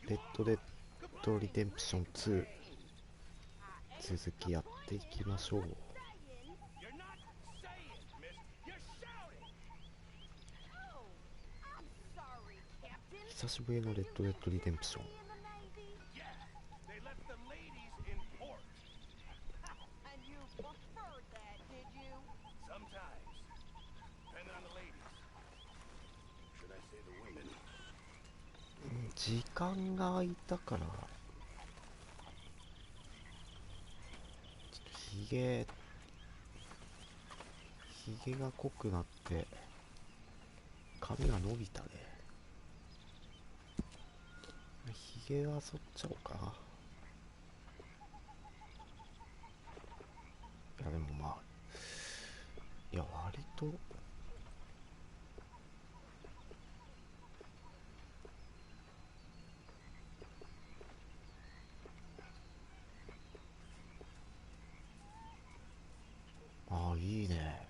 レッドデッドリデンプション2続きやっていきましょう。久しぶりのレッドデッドリデンプション。時間が空いたからちょっとひげが濃くなって髪が伸びたね。ひげは剃っちゃおうかな。いやでもまあ、いや割とああいいね。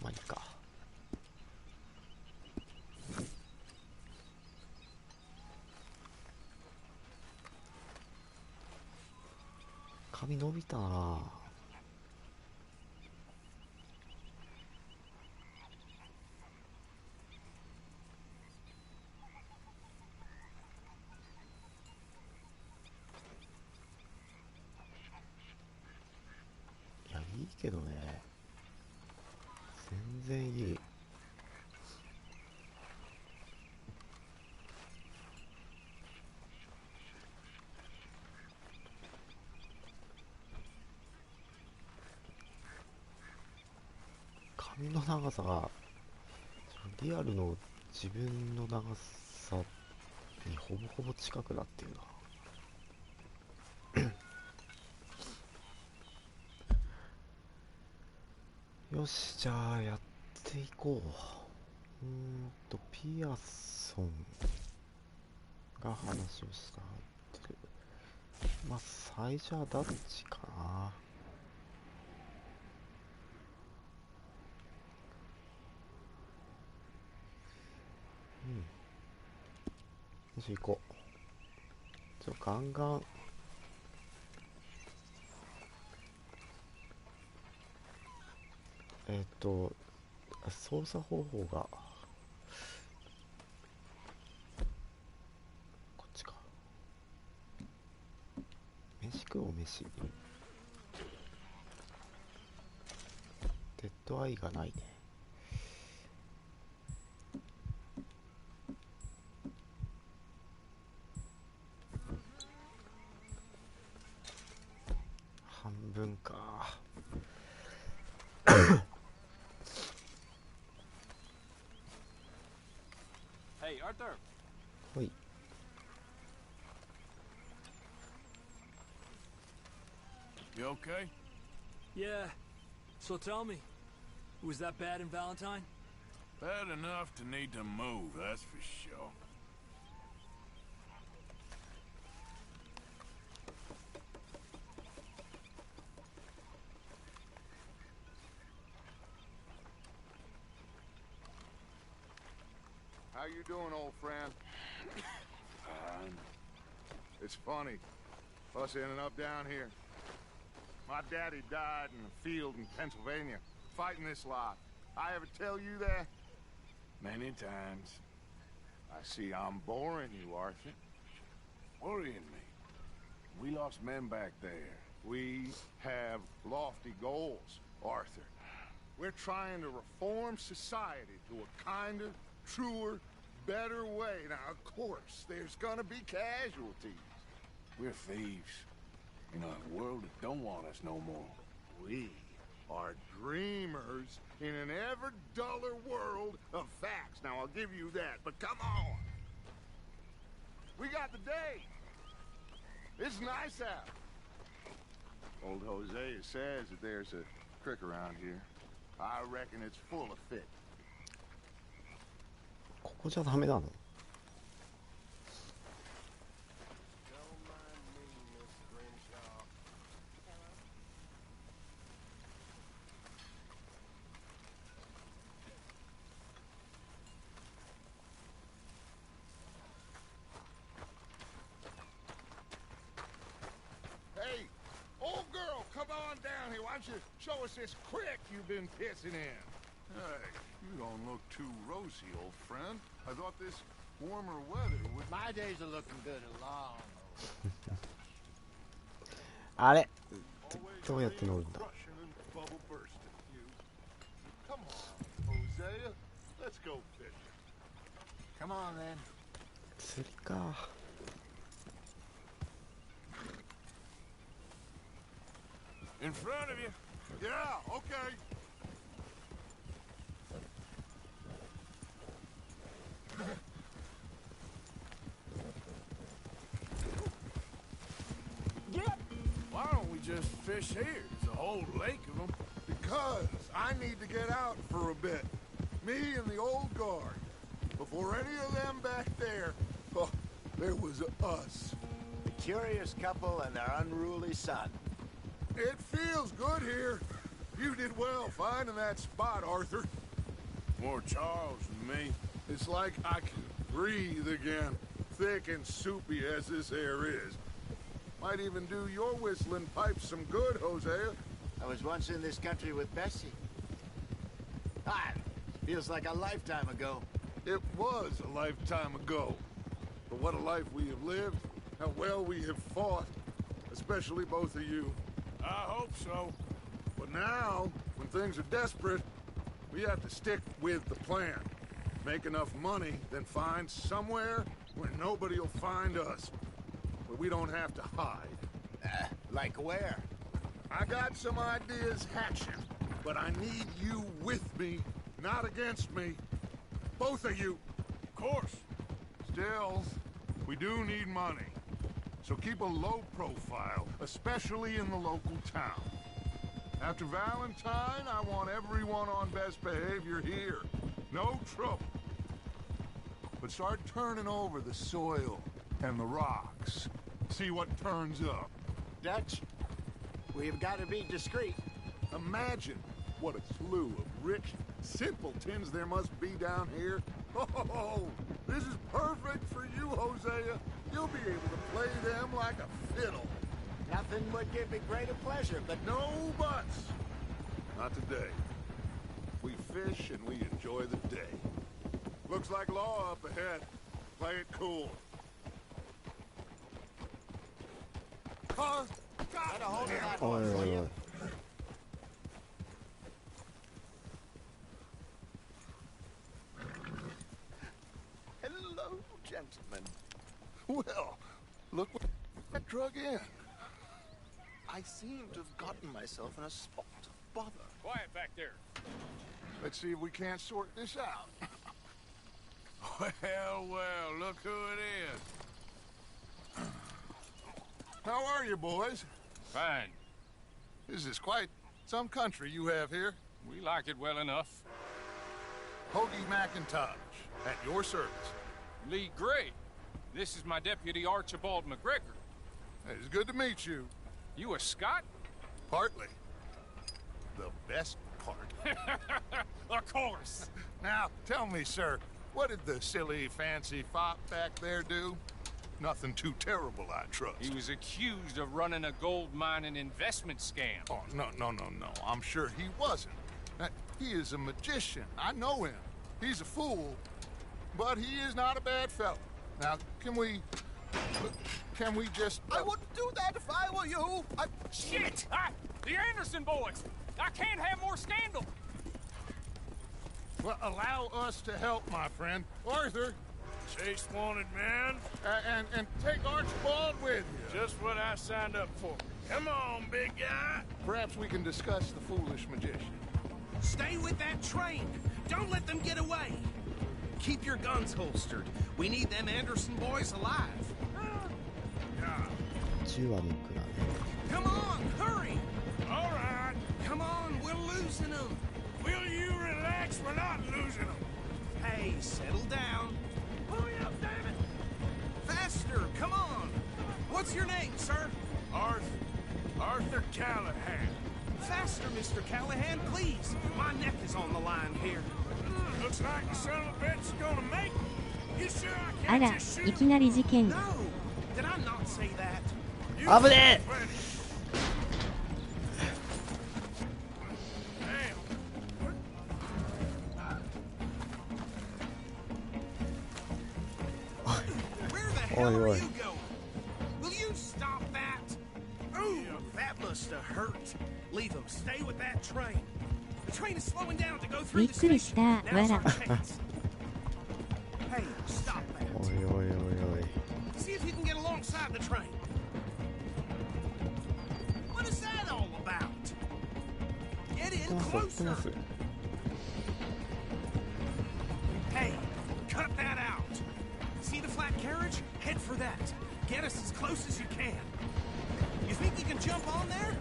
まあいいか。髪伸びたな。いやいいけどね、全然いい。髪の長さがリアルの自分の長さにほぼほぼ近くなってるな。よし、じゃあやっていこう。ピアソンが話をしたってる。まあ最初はダッチかな。よし行こう。ガンガン操作方法がこっちか。飯食おう。飯デッドアイがないね。半分か。Hey, Arthur. ほい。 You okay? Yeah. So tell me, was that bad in Valentine? Bad enough to need to move, that's for sure. How you doing, old friend? It's funny, us ending up down here. My daddy died in a field in Pennsylvania, fighting this lot. I ever tell you that? Many times. I see I'm boring you, Arthur. Worrying me. We lost men back there. We have lofty goals, Arthur. We're trying to reform society to a kinder, truer, better way. Now, of course, there's gonna be casualties. We're thieves. In a world that don't want us no more. We are dreamers in an ever duller world of facts. Now, I'll give you that, but come on. We got the day. It's nice out. Old Hosea says that there's a creek around here. I reckon it's full of fish. ここじゃダメなの？ Hey, old girl, come on down here. Why don't you show us this creek you've been pissing in? Hey, you don't look too rosy, old friend. I thought this warmer weather would... My days are looking good along. あれどうやって乗るんだ？ Come on, Hosea. Let's go fishing. Come on, then. 釣りか。 In front of you. Yeah, okay. Why don't we just fish here? There's a whole lake of them. Because I need to get out for a bit. Me and the old guard. Before any of them back there, oh, there was us. The curious couple and their unruly son. It feels good here. You did well finding that spot, Arthur. More Charles than me. It's like I can breathe again, thick and soupy as this air is. Might even do your whistling pipes some good, Hosea. I was once in this country with Bessie. Ah, feels like a lifetime ago. It was a lifetime ago. But what a life we have lived, how well we have fought, especially both of you. I hope so. But now, when things are desperate, we have to stick with the plan. Make enough money, then find somewhere where nobody will find us. Where we don't have to hide. Like where? I got some ideas hatching, but I need you with me, not against me. Both of you. Of course. Still, we do need money. So keep a low profile, especially in the local town. After Valentine, I want everyone on best behavior here. No trouble. But start turning over the soil and the rocks. See what turns up. Dutch, we've got to be discreet. Imagine what a slew of rich simpletons there must be down here. Oh, this is perfect for you, Hosea. You'll be able to play them like a fiddle. Nothing would give me greater pleasure, but No buts. Not today. We fish and we enjoy the day. Looks like law up ahead. Play it cool. Huh? Got a hold of that おい horse, お will いお you? い。 Hello, gentlemen. Well, look what I drug in. I seem to have gotten myself in a spot of bother. Quiet back there. Let's see if we can't sort this out. Well, look who it is. How are you, boys? Fine. This is quite some country you have here. We like it well enough. Hoagie McIntosh, at your service. Lee Gray. This is my deputy Archibald McGregor. It's good to meet you. You a Scot? Partly. The best part. Of course. Now, tell me, sir, what did the silly, fancy fop back there do? Nothing too terrible, I trust. He was accused of running a gold mining investment scam. Oh, no. I'm sure he wasn't. He is a magician. I know him. He's a fool, but he is not a bad fellow. Now, can we just... I wouldn't do that if I were you. Shit! The Anderson boys! I can't have more scandal! Well, allow us to help, my friend. Arthur, Chase wanted man. and take Archibald with you. Just what I signed up for. Come on, big guy. Perhaps we can discuss the foolish magician. Stay with that train. Don't let them get away. Keep your guns holstered. We need them Anderson boys alive. 銃はネックだね。 Come on, hurry! We're not losing them. Hey, settle down. Hurry up, damn it! Faster, come on. What's your name, sir? Arthur Callahan. Faster, Mr. Callahan, please. My neck is on the line here. Looks like the son of a bitch is gonna make it. You sure I あ can't ら、 just い shoot きなり事件。 No, did I not say that? you? 危ね Ready. Damn. Where the hell Oi, are oi. you going? Will you stop that? Ooh, that must have hurt. Leave him. Stay with that train. The train is slowing down to go び through っ the くり station. した。 Now's わ our ら。 chance. Hey, stop お that. いおいおいおい。 See if you can get alongside the train. What is that all about? Get やって in ますやってま closer. す。 Hey, cut that out. See the flat carriage? Head for that. Get us as close as you can. You think you can jump on there?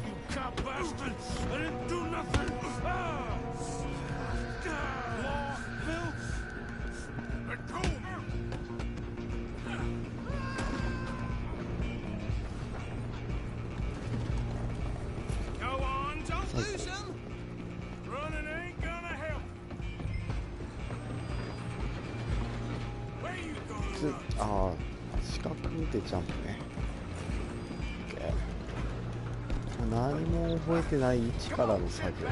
You cop bastard! I didn't do nothing! Law, Bill! Let go of me! Go on, don't lose him. Running ain't gonna help. Where you つ gonna run? ああ、四角でジャンプね。OK。何も覚えてない位置からの作業。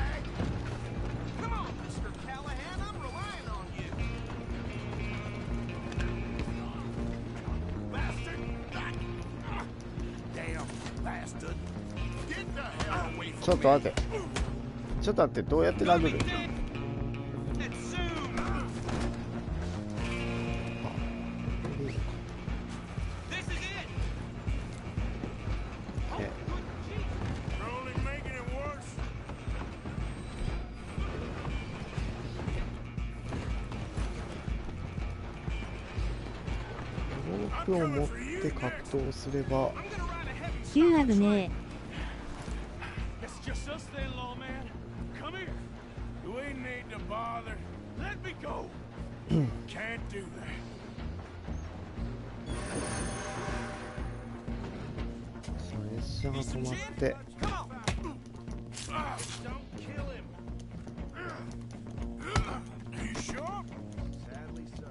Come on, Mr. Callahan, I'm relying on you. Bastard! Damn bastard! Get the hell away ちょ from っと待って。ちょっと待って、どうやって殴る It's soon. This is it. OK You're only making it worse. ロープを持って格闘すれば I'm gonna ride a heavy 9危ね It's just us then, lawman. Come here. Do we need to bother? Let me go. Can't do that. さあ列車が止まって Come on. Don't kill him. You sure? Sadly so.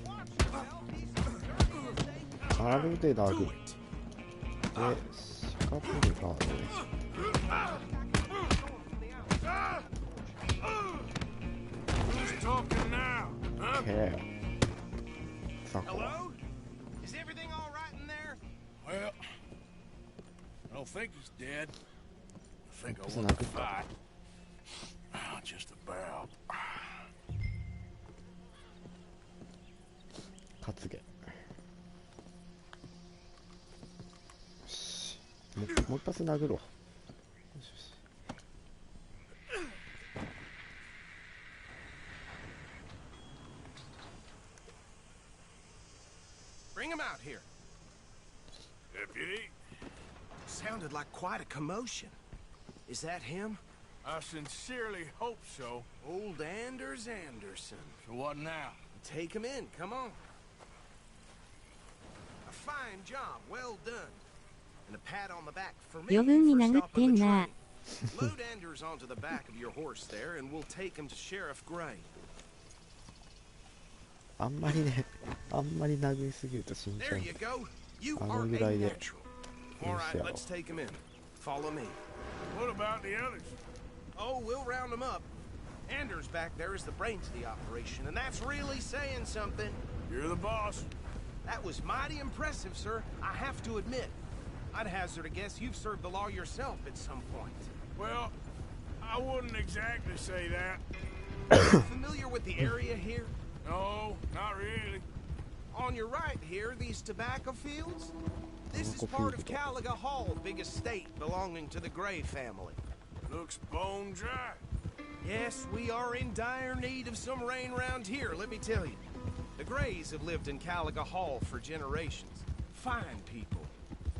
Watch yourself. He's a dirty mistake. あるで殴る Do で it. 四角でガードね Who's talking now? Huh? OK さあこう Hello? Is everything all right in there? Well, I don't think he's dead. I think I Isn't want that to good? fight. Just about. 担げよしもう一発殴ろうよしよし Bring him out here. Deputy, Sounded like quite a commotion. Is that him? I sincerely hope so. Old Anders Anderson. So what now? Take him in, come on. A fine job, well done. And a pat on the back for me 余分に for 殴ってん stopping the な train. Load Anders onto the back of your horse there, and we'll take him to Sheriff Gray. あんまりねあんまり殴りすぎると死んじゃ There うん you で go. You I are know a good idea. natural. All right, Yeah. let's take him in. Follow me. What about the others? Oh, we'll round them up. Anders back there is the brains of the operation, and that's really saying something. You're the boss. That was mighty impressive, sir. I have to admit. I'd hazard a guess you've served the law yourself at some point. Well, I wouldn't exactly say that. Familiar with the area here? No, not really. On your right here, these tobacco fields? This is part of Caliga Hall, big estate belonging to the Gray family. Looks bone dry. Yes, we are in dire need of some rain around here, let me tell you. The Grays have lived in Caliga Hall for generations. Fine people.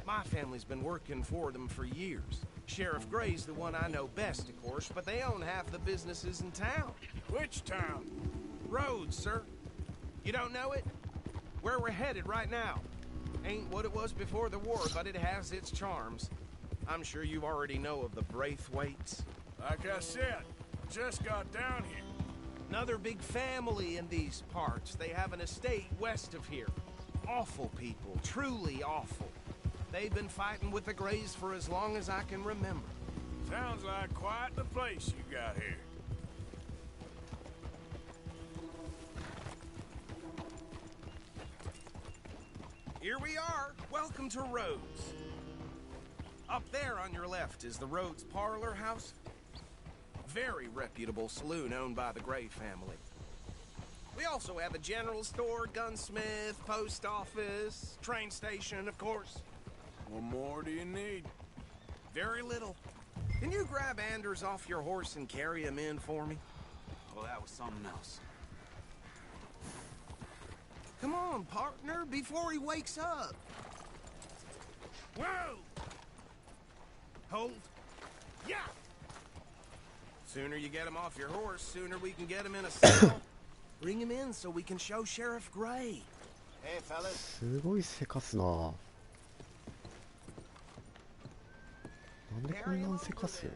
My family's been working for them for years, Sheriff Gray's the one I know best, of course, but they own half the businesses in town. Which town? Rhodes, sir. You don't know it? Where we're headed right now. Ain't what it was before the war, but it has its charms. I'm sure you already know of the Braithwaites. Like I said, just got down here. Another big family in these parts. They have an estate west of here. Awful people, truly awful. They've been fighting with the Grays for as long as I can remember. Sounds like quite the place you got here. Here we are. Welcome to Rhodes. Up there on your left is the Rhodes Parlor House. Very reputable saloon owned by the Gray family. We also have a general store, gunsmith, post office, train station, of course. What more do you need? Very little. Can you grab Anders off your horse and carry him in for me? Well, that was something else. Come on, partner, before he wakes up. Whoa! Hold. Yeah! Sooner you get him off your horse, sooner we can get him in a saddle. Bring him in so we can show Sheriff Gray. Hey, fellas. すごいせかすな。なんでこんなんせかす？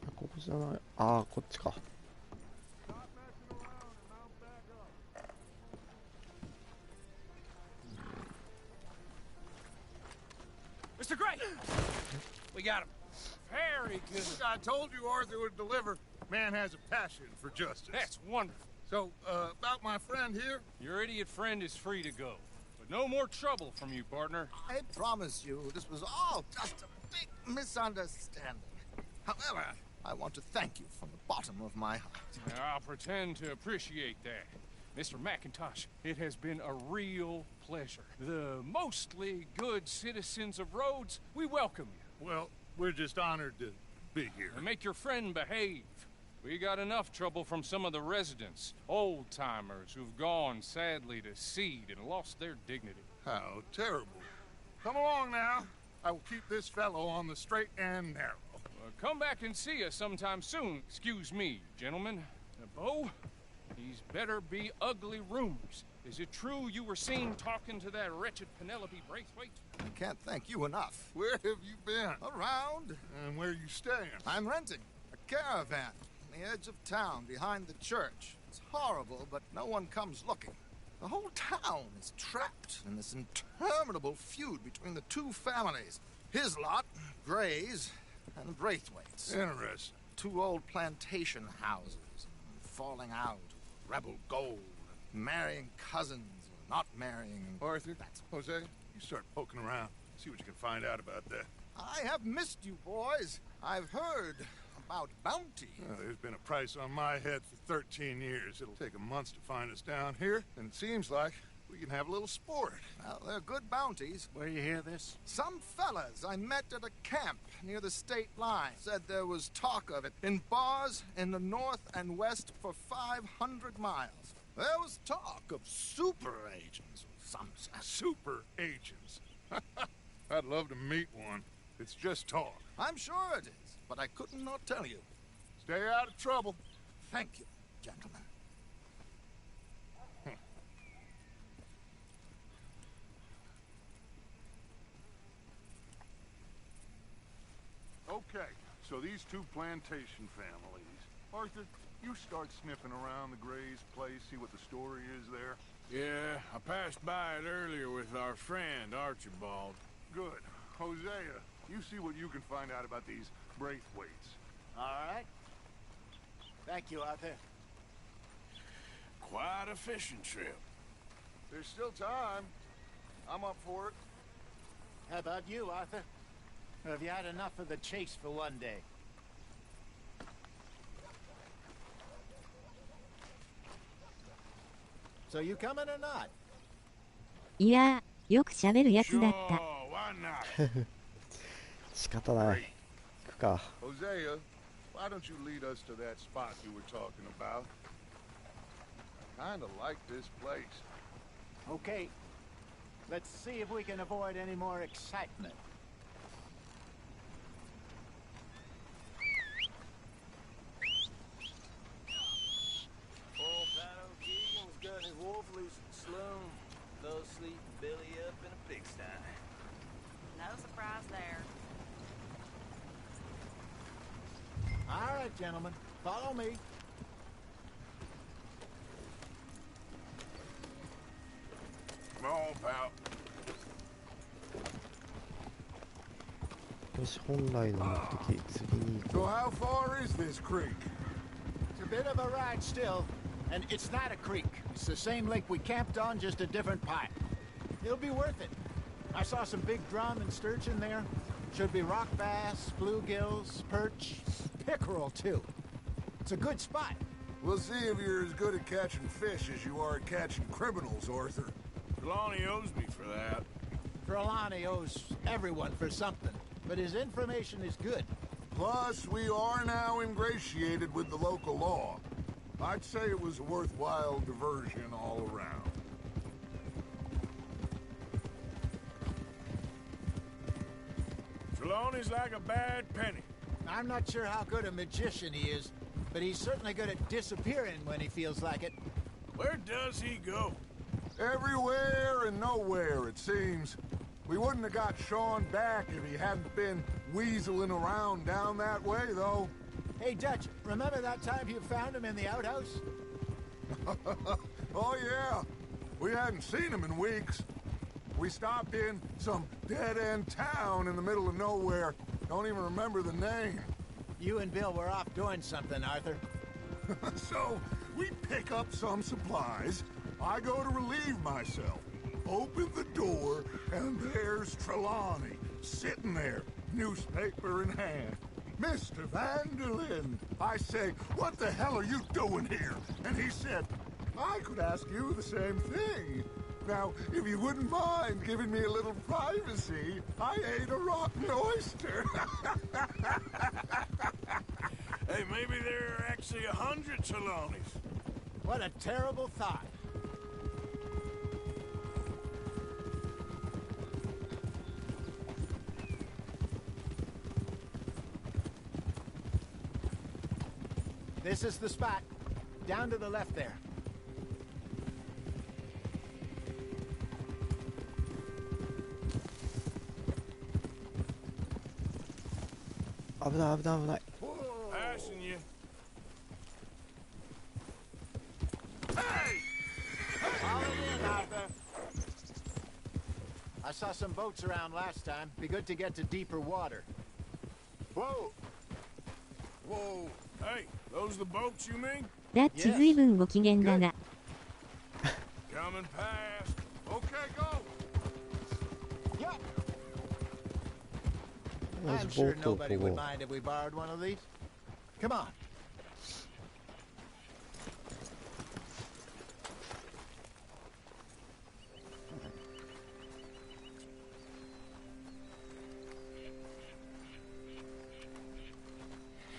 あ、ここじゃない。ああ、こっちか。Mr. Gray! We got him. Very good. I told you Arthur would deliver. Man has a passion for justice. That's wonderful. So, about my friend here? Your idiot friend is free to go. But no more trouble from you, partner. I promise you, this was all just a big misunderstanding. However, I want to thank you from the bottom of my heart. I'll pretend to appreciate that. Mr. McIntosh, it has been a real pleasure. The mostly good citizens of Rhodes, we welcome you. Well, we're just honored to be here. And make your friend behave. We got enough trouble from some of the residents, old-timers who've gone, sadly, to seed and lost their dignity. How terrible. Come along now. I will keep this fellow on the straight and narrow. Come back and see us sometime soon. Excuse me, gentlemen. Bo, these better be ugly rumors. Is it true you were seen talking to that wretched Penelope Braithwaite? I can't thank you enough. Where have you been? Around. And where are you staying? I'm renting a caravan on the edge of town behind the church. It's horrible, but no one comes looking. The whole town is trapped in this interminable feud between the two families. His lot, Gray's, and the Braithwaites. Interesting. Two old plantation houses, falling out, rebel gold, marrying cousins, or not marrying. Arthur, Jose, you start poking around. See what you can find out about that. I have missed you, boys. I've heard about bounty. There's been a price on my head for 13 years. It'll take a month to find us down here, and it seems like we can have a little sport. Well, they're good bounties. Where you hear this? Some fellas I met at a camp near the state line said there was talk of it in bars in the north and west for 500 miles. There was talk of super agents of some sort. Super agents. I'd love to meet one. It's just talk. I'm sure it is, but I couldn't not tell you. Stay out of trouble. Thank you, gentlemen. Okay, so these two plantation families. Arthur, you start sniffing around the Gray's place, see what the story is there. Yeah, I passed by it earlier with our friend, Archibald. Good. Hosea, you see what you can find out about these Braithwaites. All right. Thank you, Arthur. Quite a fishing trip. There's still time. I'm up for it. How about you, Arthur? Or have you had enough of the chase for one day? So you coming or not? いやー、よく喋るやつだっ Sure, た。 why not? 仕方ない。行くか。 Hosea, why don't you lead us to that spot you were talking about? I kinda like this place. Okay. Let's see if we can avoid any more excitement. Old Pato Keegan's got his wolf loose at the saloon. They'll sleep Billy up in a pigsty. No surprise there. All right, gentlemen, follow me. Come on, pal. よし、本来の目的、次に行 So こ how far is this creek? It's a bit of a ride still, and it's not a creek. It's the same lake we camped on, just a different pipe. It'll be worth it. I saw some big drum and sturgeon there. Should be rock bass, bluegills, perch, pickerel too. It's a good spot. We'll see if you're as good at catching fish as you are at catching criminals, Arthur. Trelawney owes me for that. Trelawney owes everyone for something, but his information is good. Plus, we are now ingratiated with the local law. I'd say it was a worthwhile diversion all around. Trelawney's like a bad penny. I'm not sure how good a magician he is, but he's certainly good at disappearing when he feels like it. Where does he go? Everywhere and nowhere, it seems. We wouldn't have got Sean back if he hadn't been weaseling around down that way, though. Hey, Dutch, remember that time you found him in the outhouse? Oh, yeah. We hadn't seen him in weeks. We stopped in some dead-end town in the middle of nowhere. Don't even remember the name. You and Bill were off doing something, Arthur. So, we pick up some supplies. I go to relieve myself. Open the door, and there's Trelawney, sitting there, newspaper in hand. Mr. Vanderlyn. I say, what the hell are you doing here? And he said, I could ask you the same thing. Now, if you wouldn't mind giving me a little privacy, I ate a rotten oyster. Hey, maybe there are actually 100 Trelawneys. What a terrible thought. This is the spot. Down to the left there.う。危ない危ない危ない。 Passing you. Follow in, Arthur. I saw some boats around last time. Be good to get to deeper water. Whoa. Whoa. Hey, those the boats you mean? ダッチずいぶんご機嫌だな。 Coming past. Okay, go. Yep. よ I'm し、ボ sure ートを nobody こ would う。 mind if we borrowed one of these. Come on.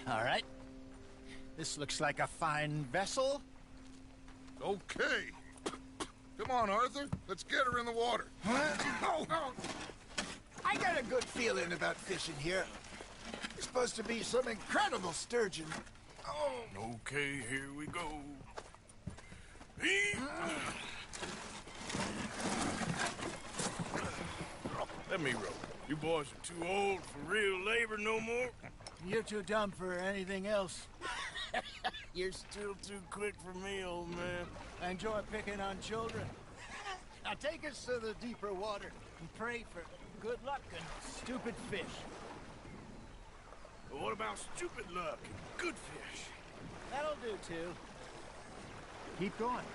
All right. This looks like a fine vessel. Okay. Come on, Arthur. Let's get her in the water. I got a good feeling about fishing here. It's supposed to be some incredible sturgeon. Oh, Okay, here we go. Let me row. You boys are too old for real labor no more. you're too dumb for anything else. You're still too quick for me, old man. I enjoy picking on children. Now take us to the deeper water and pray for good luck and stupid fish. But what about stupid luck and good fish? That'll do too. Keep going.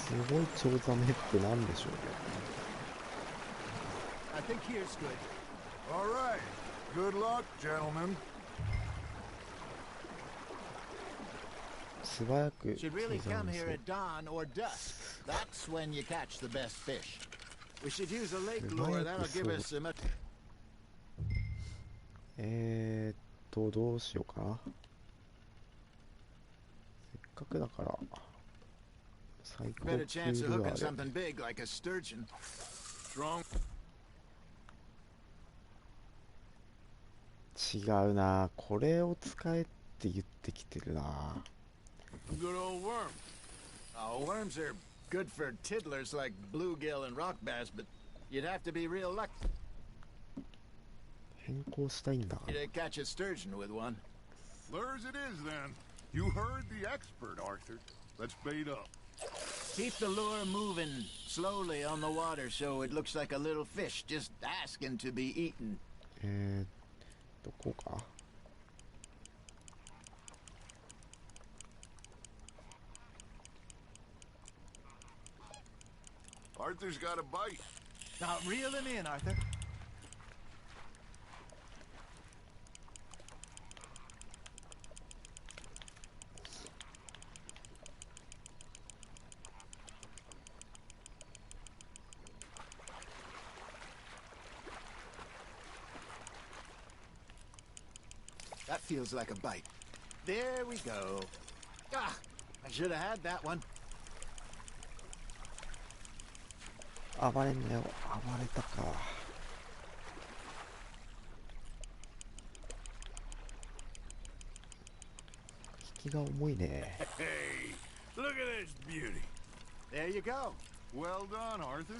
すごいチョウザメってなんでしょうね。 I think here's good. All right. Good luck, gentlemen. 素早く Should really チョウザ come メ here そう at dawn or dusk. That's when you catch the best fish. We should use a lake Should lure. I That'll give episode? us a much. どうしようかな。せっかくだから最高級ルアーで。違うな、これを使えって言ってきてるな。 Good old worm. Oh, worms are good for tiddlers like bluegill and rock bass, but you'd have to be real lucky 変更したいんだ。 to catch a sturgeon with one. Lures it is, then. You heard the expert, Arthur. Let's bait up. Keep the lure moving slowly on the water so it looks like a little fish just asking to be eaten. こうか。 Arthur's got a bite. Now reel him in, Arthur. That feels like a bite. There we go. Ah, I should have had that one. 暴れんなよ。暴れたか。引きが重いね。 Hey, look at this beauty. There you go. Well done, Arthur.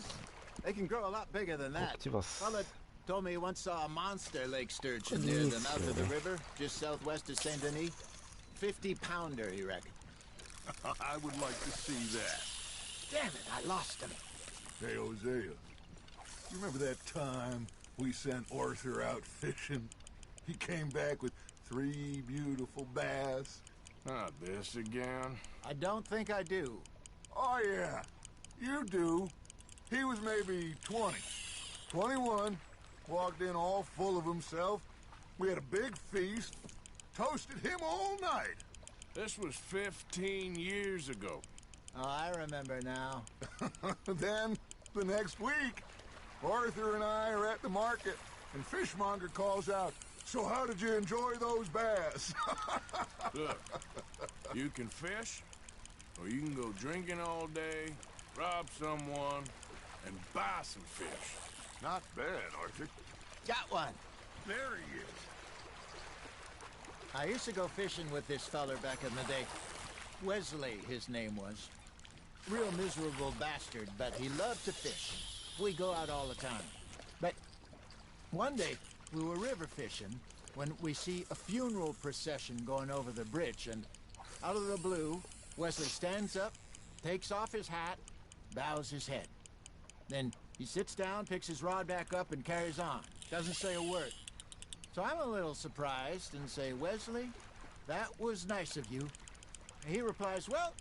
They can grow a lot bigger than that. Optimus. Fella told me he once saw a monster lake sturgeon near the mouth of the river, just southwest of Saint Denis. 50-pounder, he reckoned. I would like to see that. Damn it, I lost him. Hey, Hosea. You remember that time we sent Arthur out fishing? He came back with 3 beautiful bass. Not this again. I don't think I do. Oh, yeah. You do. He was maybe 20. 21. Walked in all full of himself. We had a big feast. Toasted him all night. This was 15 years ago. Oh, I remember now. Then, the next week, Arthur and I are at the market, and Fishmonger calls out, "So how did you enjoy those bass?" Look, you can fish, or you can go drinking all day, rob someone, and buy some fish. Not bad, Arthur. Got one. There he is. I used to go fishing with this feller back in the day. Wesley, his name was. Real miserable bastard, but he loved to fish. We go out all the time. But one day, we were river fishing when we see a funeral procession going over the bridge, and out of the blue, Wesley stands up, takes off his hat, bows his head. Then he sits down, picks his rod back up, and carries on. Doesn't say a word. So I'm a little surprised and say, "Wesley, that was nice of you." And he replies, "Well,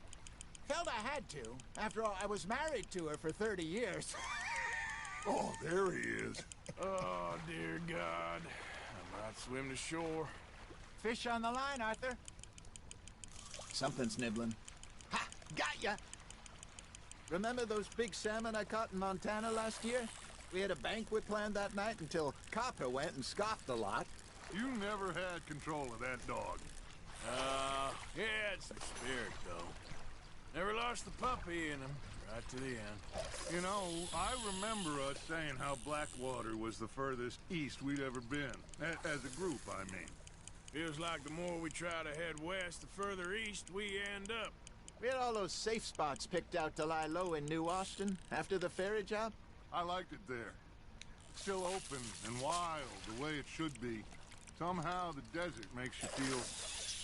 felt I had to. After all, I was married to her for 30 years. Oh, there he is. Oh, dear God. I might swim to shore. Fish on the line, Arthur. Something's nibbling. Ha! Got ya! Remember those big salmon I caught in Montana last year? We had a banquet planned that night until Copper went and scoffed a lot. You never had control of that dog. Yeah, it's the spirit, though. Never lost the puppy in him, right to the end. You know, I remember us saying how Blackwater was the furthest east we'd ever been. As a group, I mean. Feels like the more we try to head west, the further east we end up. We had all those safe spots picked out to lie low in New Austin after the ferry job. I liked it there. Still open and wild, the way it should be. Somehow the desert makes you feel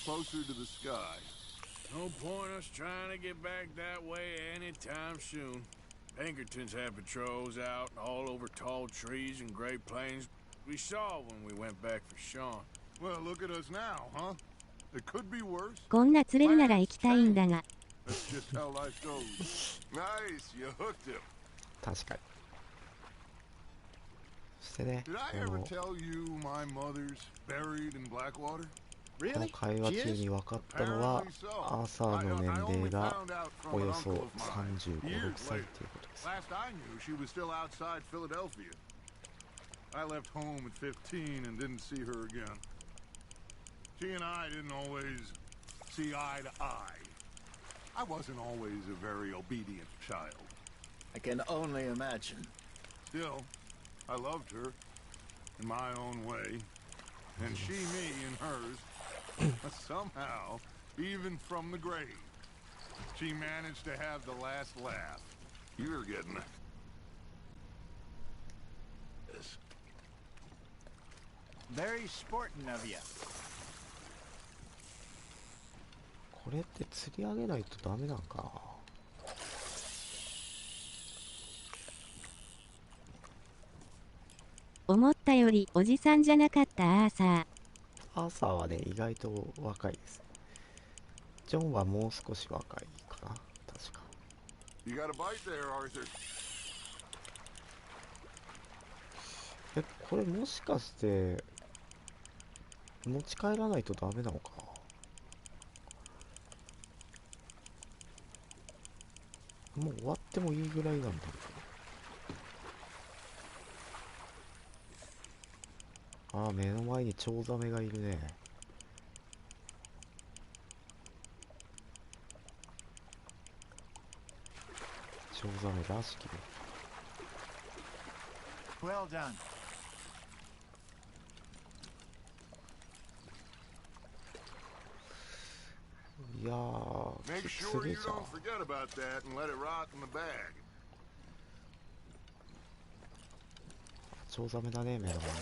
closer to the sky. No point us trying to get back that way anytime soon. Pinkertons had patrols out all over tall trees and Great Plains. We saw when we went back for Sean. Well, look at us now, huh? It could be worse. こんな釣れるなら行きたいんだが。 That's just how life goes. Nice, you hooked him. 確かに。そしてね、 Did I ever tell you my mother's buried in Blackwater? この会話中に分かったのは、アーサーの年齢がおよそ35、6歳ということです。 Last I knew, she was still outside Philadelphia. I left home at 15 and didn't see her again. She and I didn't always see eye to eye. I wasn't always a very obedient child. I can only imagine. Still, I loved her in my own way, and she me in hers. But somehow, even from the grave, she managed to have the last laugh. You're getting this. Very sporting of you. これって釣り上げないとダメなんかな。思ったよりおじさんじゃなかったアーサー。アーサーはね、意外と若いです。ジョンはもう少し若いかな、確か。You got a bite there, Arthur. これもしかして持ち帰らないとダメなのかな。もう終わってもいいぐらいなんだけど。ああ、目の前にチョウザメがいるね。チョウザメらしきね。Well done. いやー、 Make す sure げえ you じゃん。 don't forget about that and let it rot in the bag. チョウザメだね、目の前に。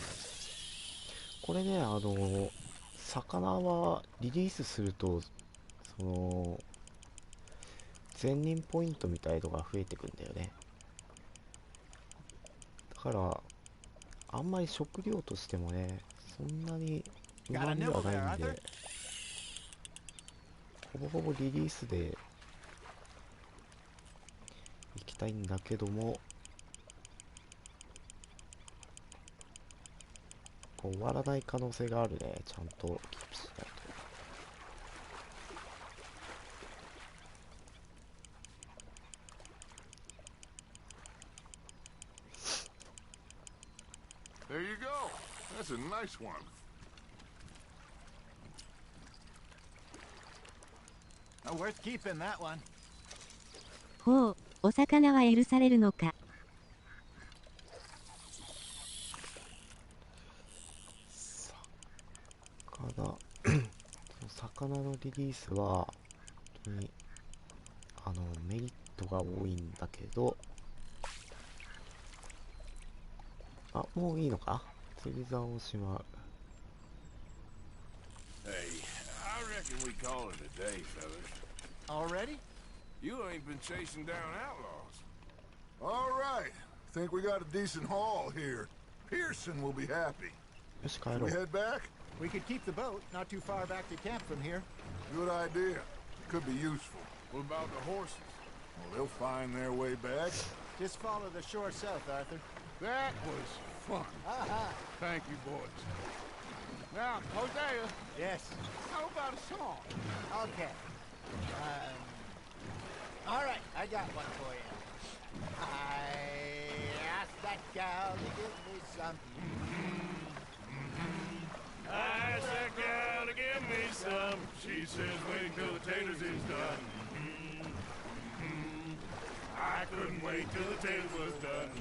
これね、魚はリリースすると、善人ポイントみたいのが増えてくんだよね。だから、あんまり食料としてもね、そんなにうまみはないんで、ほぼほぼリリースでいきたいんだけども、終わらない可能性があるね。ちゃんとキープしないと。There you go. That's a nice one. Worth keeping that one. ほう、お魚は許されるのか。魚のリリースは本当にメリットが多いんだけど、あ、もういいのか。釣り竿をしまう。 Hey, I reckon we call it a day, fellas. Already? You ain't been chasing down outlaws. All right. Think we got a decent haul here. Pearson will be happy. よし、帰 Can ろ we う。 head back? We could keep the boat not too far back to camp from here. Good idea. Could be useful. What about the horses? Well, they'll find their way back. Just follow the shore south, Arthur. That was fun. Thank you, boys. Now, Hosea, Yes. how about a song? Okay. All right, I got one for you. I asked that gal to give me some. I asked that gal to give me some. She says wait till the taters is done. I couldn't wait till the taters was done.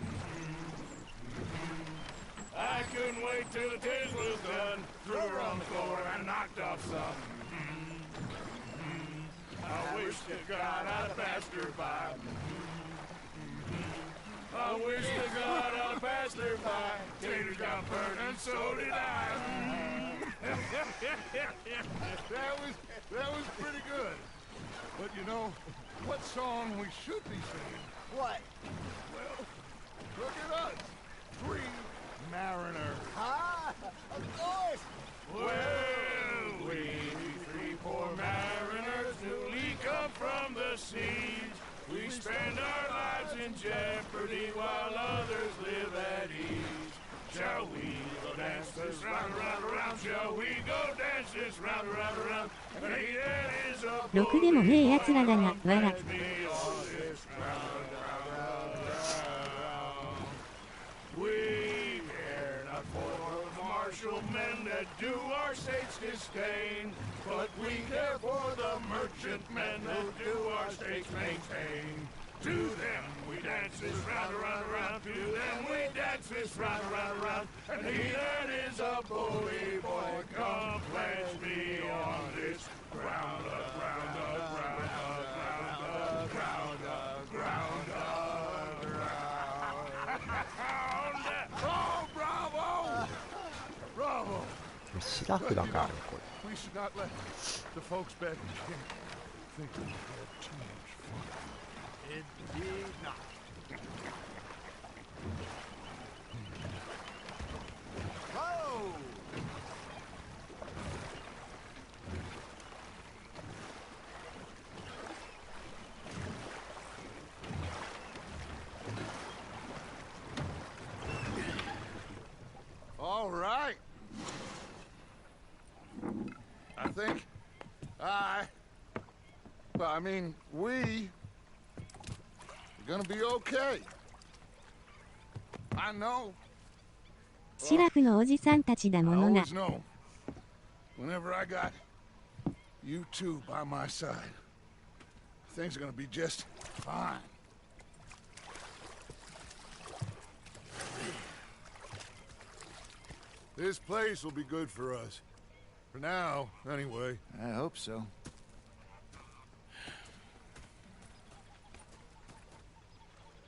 I couldn't wait till the taters was done. Threw her on the floor and knocked off some. I wish to God I'd passed her by. I wish to God I'd passed her by. Taters got burned and so did I. That was pretty good. But you know, what song we should be singing? What? Well, look at us. 3 mariners. Ah, of course. Well, we 3 poor mariners newly come from the seas. We spend our lives in jeopardy while others live at ease. Shall we go dance this round, round, round? Shall we go dance this round, round, round? Faded is a ろくでもねえ奴らだな、わら。 me on this round, round, round. We care not for Marshal Mendez. that do our states disdain, but we care for the merchantmen who do our states maintain. To them we dance this round, around, around. To them we dance this round, around, around. And he that is a bully boy, come pledge me on this ground up, ground up, ground up, ground up, ground up, ground up, ground up. Oh, bravo! Bravo! シラフだからねこれ。 We should not let the folks back in camp think we had too much fun. It did not. Whoa! All right. I think we are gonna be okay. I know. シラフのおじさんたちだ I ものな。 always know. Whenever I got you two by my side, things are gonna be just fine. This place will be good for us. For now, anyway. I hope so.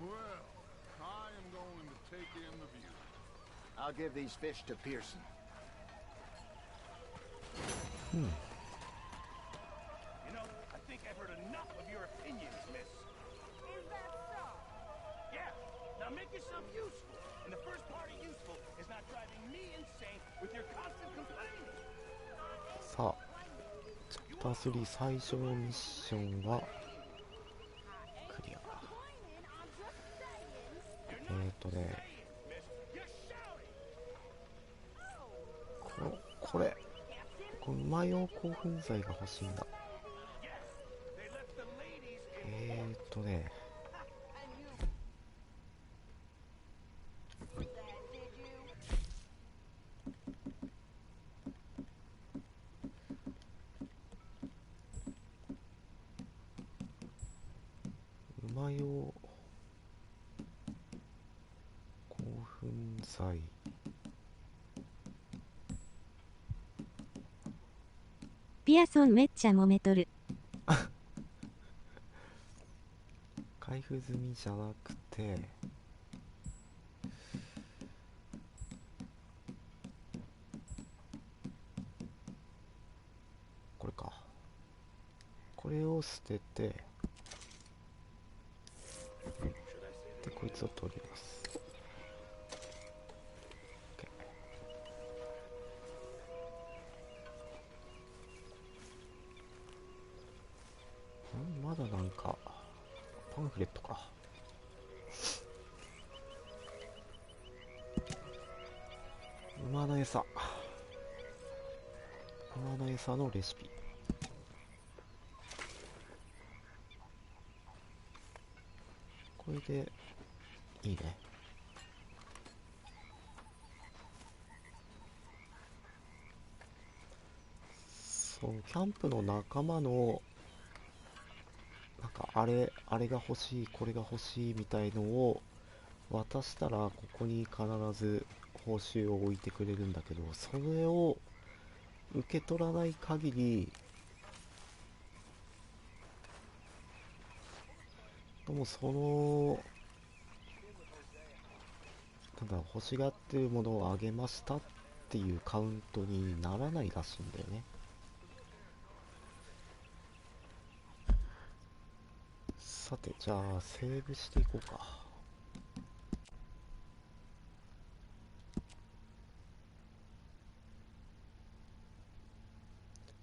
Well, I am going to take in the view. I'll give these fish to Pearson. You know, I think I've heard enough of your opinions, miss. Is that so? Yeah, now make yourself useful. And the first part of useful is not driving me insane with your constant complaining. さあ、チャプター3最初のミッションはクリア。これ馬用興奮剤が欲しいんだ。馬用興奮剤。ピアソンめっちゃ揉めとる。開封済みじゃなくてこれか。これを捨ててでこいつを取ります。まだなんかパンフレットか。馬の餌のレシピ。これでいいね。そう、キャンプの仲間のなんかあれが欲しい、これが欲しいみたいのを渡したらここに必ず報酬を置いてくれるんだけど、それを受け取らない限りもうその欲しがってるものをあげましたっていうカウントにならないらしいんだよね。さて、じゃあセーブしていこうか。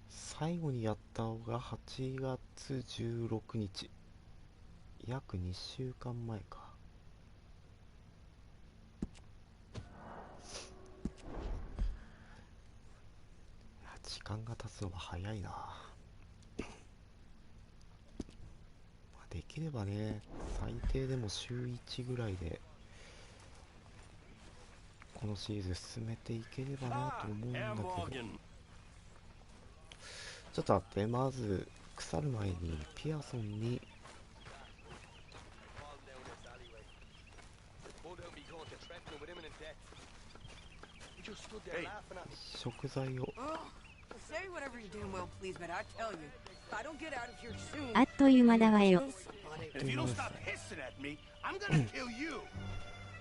最後にやったのが8月16日。約2週間前か。時間が経つのは早いな。できればね、最低でも週1ぐらいでこのシリーズ進めていければなと思うんだけど、ちょっと待って、まず腐る前にピアソンに食材を。あっという間だわよ。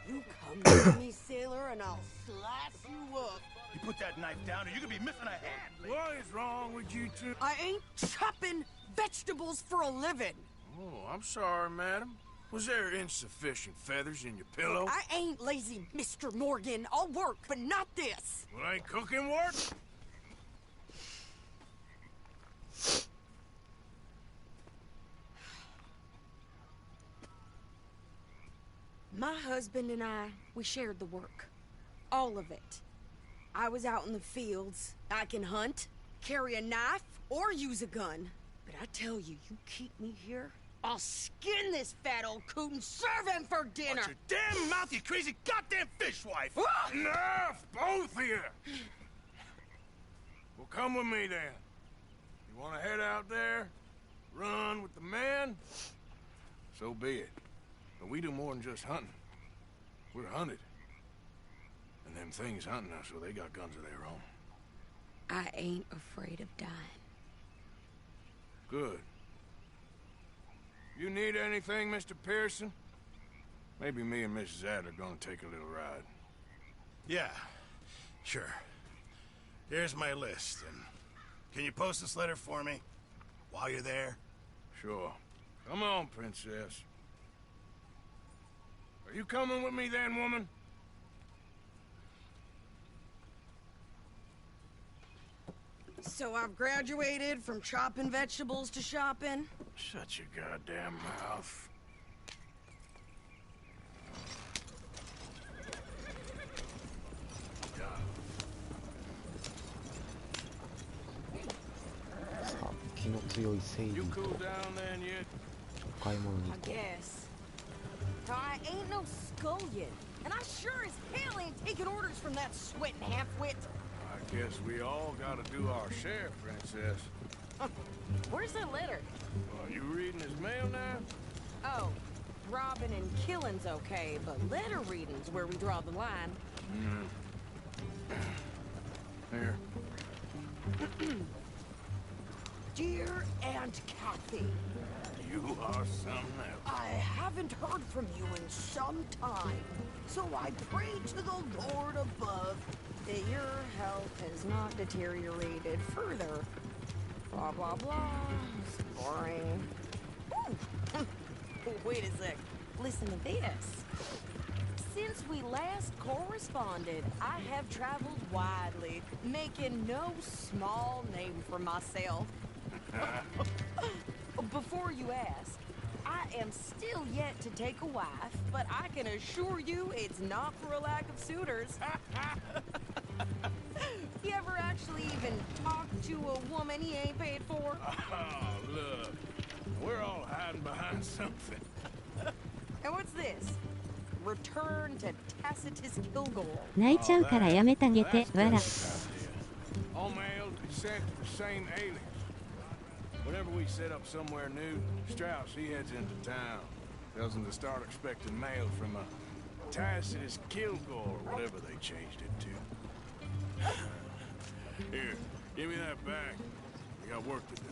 You come to me, sailor, and I'll slice you up. You put that knife down or you could be missing a hand. What is wrong with you two? I ain't chopping vegetables for a living. Oh, I'm sorry, madam. Was there insufficient feathers in your pillow? I ain't lazy, Mr. Morgan. I'll work, but not this. Well, ain't cooking work? My husband and I, we shared the work. All of it. I was out in the fields. I can hunt, carry a knife, or use a gun. But I tell you, you keep me here, I'll skin this fat old coot and serve him for dinner. Watch your damn mouth, you crazy goddamn fishwife! Enough, both of you! Well, come with me then. You want to head out there, run with the men? So be it. But we do more than just hunting. We're hunted. And them things hunting us, so they got guns of their own. I ain't afraid of dying. Good. You need anything, Mr. Pearson? Maybe me and Mrs. Adler are gonna take a little ride. Yeah, sure. Here's my list, and can you post this letter for me while you're there? Sure. Come on, Princess. Are you coming with me then, woman? So I've graduated from chopping vegetables to shopping? Shut your goddamn mouth.気の強い正義 You と cool down then yet? お買い物に I と guess. I ain't no scullion, and I sure as hell ain't taking orders from that sweating half-wit. I guess we all gotta do our share, Princess. Where's that letter? Are you reading his mail now? Oh, robbing and killing's okay, but letter reading's where we draw the line. Here. Dear Aunt Kathy, You are something else. I haven't heard from you in some time, so I pray to the Lord above that your health has not deteriorated further. Blah, blah, blah. It's boring. Ooh. Wait a sec. Listen to this. Since we last corresponded, I have traveled widely, making no small name for myself. Before you ask, I am still yet to take a wife, but I can assure you it's not for a lack of suitors. You ever actually even talk to a woman he ain't paid for? Oh, look. We're all hiding behind something. And what's this? Return to Tacitus Kilgore. 泣いちゃうからやめてあげて、わら。 All mail is sent to the same alias. Whenever we set up somewhere new, Strauss, he heads into town. Tells them to start expecting mail from a Tacitus Kilgore, or whatever they changed it to. Here, give me that back. We got work to do.